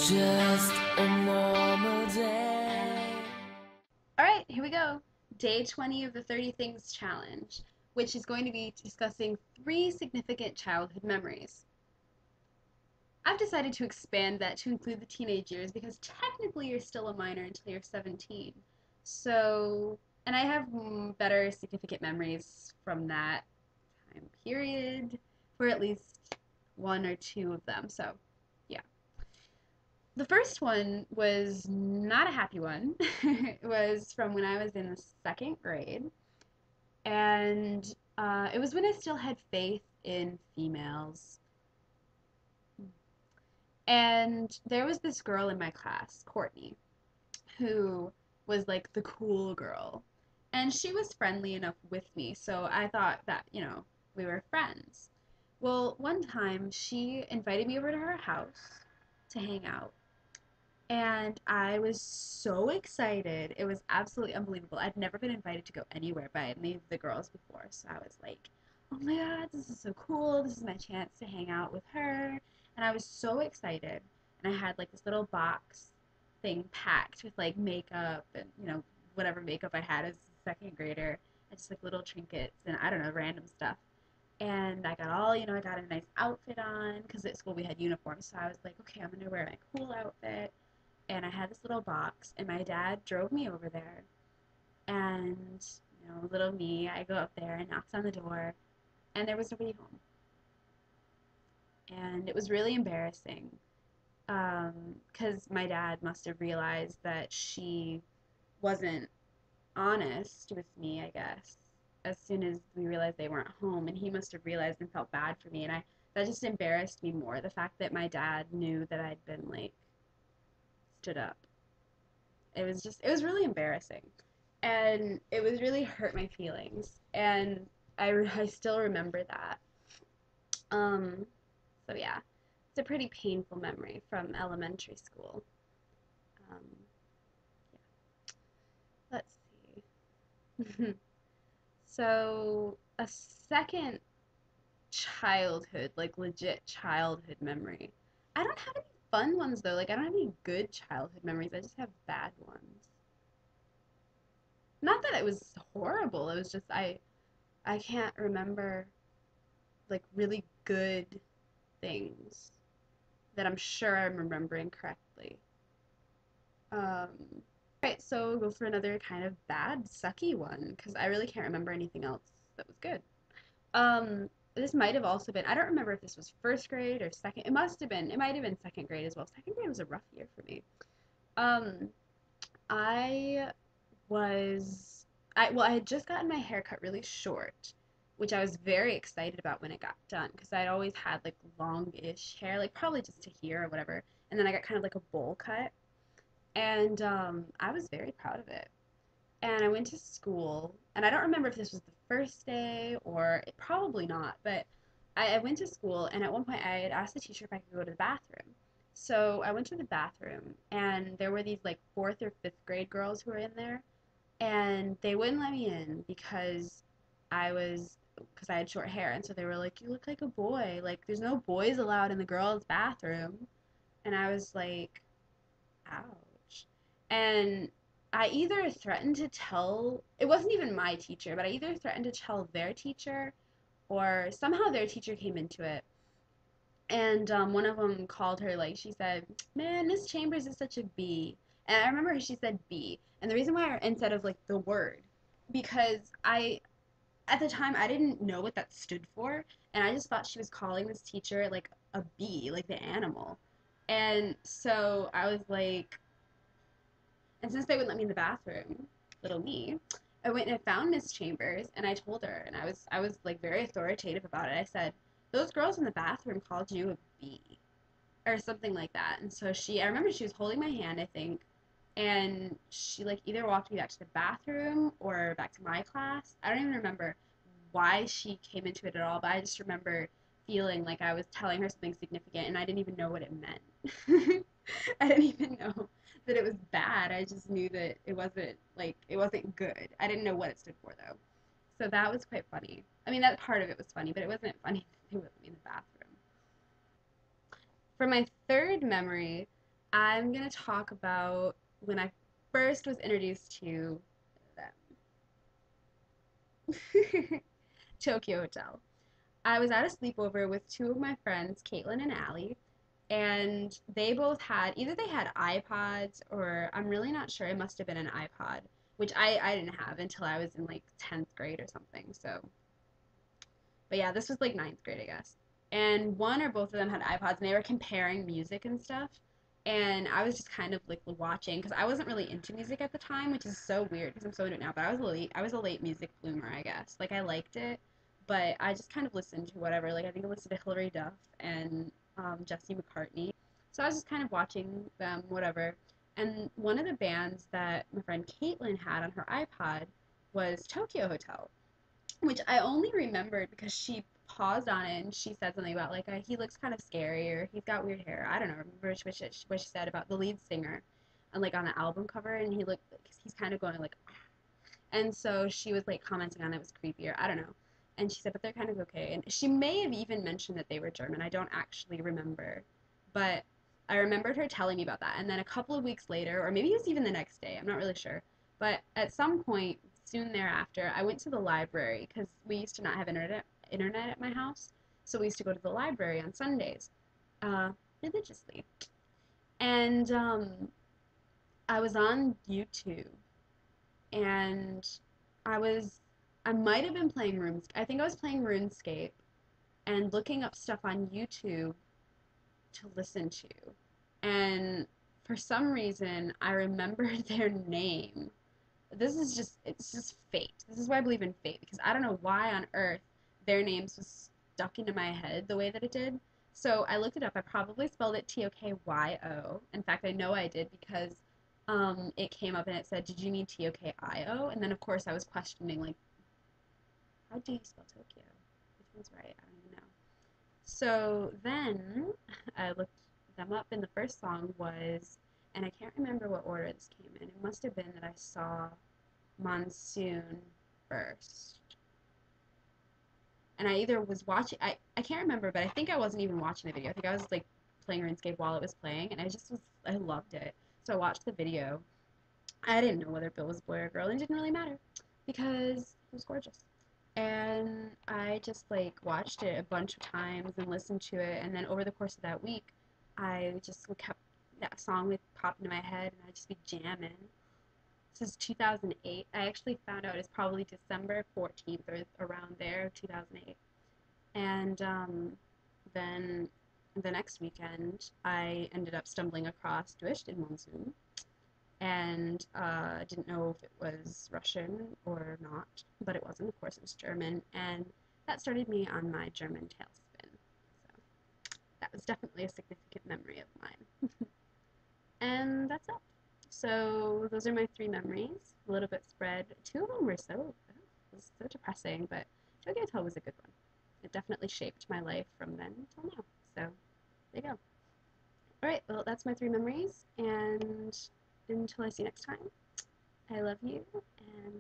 Just a normal day. All right, here we go. Day 20 of the 30 Things Challenge, which is going to be discussing 3 significant childhood memories. I've decided to expand that to include the teenage years because technically you're still a minor until you're 17. So, and I have better significant memories from that time period for at least 1 or 2 of them. So, yeah. The first one was not a happy one. It was from when I was in the second grade, and it was when I still had faith in females. And there was this girl in my class, Courtney, who was like the cool girl. And she was friendly enough with me, so I thought that, we were friends. Well, one time she invited me over to her house to hang out. And I was so excited. It was absolutely unbelievable. I'd never been invited to go anywhere by any of the girls before. So I was like, oh my God, this is so cool. This is my chance to hang out with her. And I was so excited. And I had like this little box thing packed with like makeup and, whatever makeup I had as a second grader. And just like little trinkets and I don't know, random stuff. And I got a nice outfit on because at school we had uniforms. So I was like, okay, I'm going to wear my cool outfit, and I had this little box, and my dad drove me over there. And little me, I go up there and knocks on the door, and there was nobody home, and it was really embarrassing because my dad must have realized that she wasn't honest with me, I guess, as soon as we realized they weren't home, and he must have realized and felt bad for me, and I that just embarrassed me more. The fact that my dad knew that I'd been like stood up. It was really embarrassing, and it was really hurt my feelings, and I still remember that. um so yeah, it's a pretty painful memory from elementary school. um yeah, let's see. So a second childhood, like legit childhood memory, I don't have any fun ones though. Like, I don't have any good childhood memories, I just have bad ones. Not that it was horrible, it was just I can't remember like really good things that I'm sure I'm remembering correctly. Right, so we'll go for another kind of bad, sucky one because I really can't remember anything else that was good. Um, this might have also been, I don't remember if this was first grade or second. It might have been second grade as well. Second grade was a rough year for me. Um, I was I had just gotten my hair cut really short, which I was very excited about when it got done because I'd always had like longish hair, like probably just to here or whatever. And then I got kind of like a bowl cut, and I was very proud of it. And I went to school, and I don't remember if this was the first day or probably not, but I went to school, and at one point I had asked the teacher if I could go to the bathroom. So I went to the bathroom, and there were these like fourth or fifth grade girls who were in there, and they wouldn't let me in because I had short hair, and so they were like, "You look like a boy. Like, there's no boys allowed in the girls' bathroom." And I was like, "Ouch." And I either threatened to tell, it wasn't even my teacher, but I either threatened to tell their teacher, or somehow their teacher came into it. And one of them called her, like, she said, "Man, Miss Chambers is such a B." And I remember she said B. And the reason why, instead of like the word, because at the time, I didn't know what that stood for. And I just thought she was calling this teacher like a bee, like the animal. And so I was like, and since they wouldn't let me in the bathroom, little me, I went and I found Miss Chambers and I told her, and I was like very authoritative about it. I said, "Those girls in the bathroom called you a bee," or something like that. And so I remember she was holding my hand, I think, and she like either walked me back to the bathroom or back to my class. I don't even remember why she came into it at all, but I just remember feeling like I was telling her something significant and I didn't even know what it meant. I didn't even know that it was bad. I just knew that it wasn't good. I didn't know what it stood for though. So that was quite funny. I mean, that part of it was funny, but it wasn't funny that they would me in the bathroom. For my third memory, I'm gonna talk about when I first was introduced to them. Tokyo Hotel. I was at a sleepover with two of my friends, Caitlin and Allie, and they both had either they had iPods or I'm really not sure. It must have been an iPod, which I didn't have until I was in like 10th grade or something. So, but yeah, this was like ninth grade, I guess. And one or both of them had iPods, and they were comparing music and stuff. And I was just kind of like watching because I wasn't really into music at the time, which is so weird because I'm so into it now. But I was a late music bloomer, I guess. Like I liked it, but I just kind of listened to whatever. Like I think I listened to Hilary Duff and Jesse McCartney. So I was just kind of watching them, whatever. And one of the bands that my friend Caitlin had on her iPod was Tokyo Hotel, which I only remembered because she paused on it and she said something about like he looks kind of scary or he's got weird hair. I don't know. Remember what she said about the lead singer, and like on the album cover, and he's kind of going like, and so she was like commenting on it was creepy or I don't know, and she said but they're kind of okay, and she may have even mentioned that they were German. I don't actually remember, but I remembered her telling me about that, and then a couple of weeks later, or maybe it was even the next day, I'm not really sure, but at some point soon thereafter, I went to the library because we used to not have internet at my house, so we used to go to the library on Sundays, uh, religiously. And I was on YouTube, and I was I might have been playing RuneScape. I think I was playing RuneScape and looking up stuff on YouTube to listen to. And for some reason, I remembered their name. It's just fate. This is why I believe in fate because I don't know why on earth their names was stuck into my head the way that it did. So I looked it up. I probably spelled it Tokyo. In fact, I know I did because it came up and it said, "Did you mean Tokyo?" And then of course I was questioning like, how do you spell Tokyo? Which one's right? I don't even know. So then I looked them up, and the first song was, and I can't remember what order this came in. It must have been that I saw Monsoon first. And I either was watching, I can't remember, but I think I wasn't even watching the video. I think I was like playing RuneScape while it was playing, and I loved it. So I watched the video. I didn't know whether Bill was a boy or a girl, and it didn't really matter because he was gorgeous. And I just like watched it a bunch of times and listened to it, and then over the course of that week, I just kept that song would pop into my head, and I'd just be jamming. This is 2008. I actually found out it's probably December 14th or around there, 2008. And then the next weekend, I ended up stumbling across Durch den Monsun and didn't know if it was Russian or not, but it wasn't. Of course, it was German, and that started me on my German tailspin. So that was definitely a significant memory of mine. And that's it. So those are my three memories, a little bit spread. Two of them were it was so depressing, but Tokyo Hotel was a good one. It definitely shaped my life from then until now. So there you go. All right, well, that's my three memories, and until I see you next time, I love you, and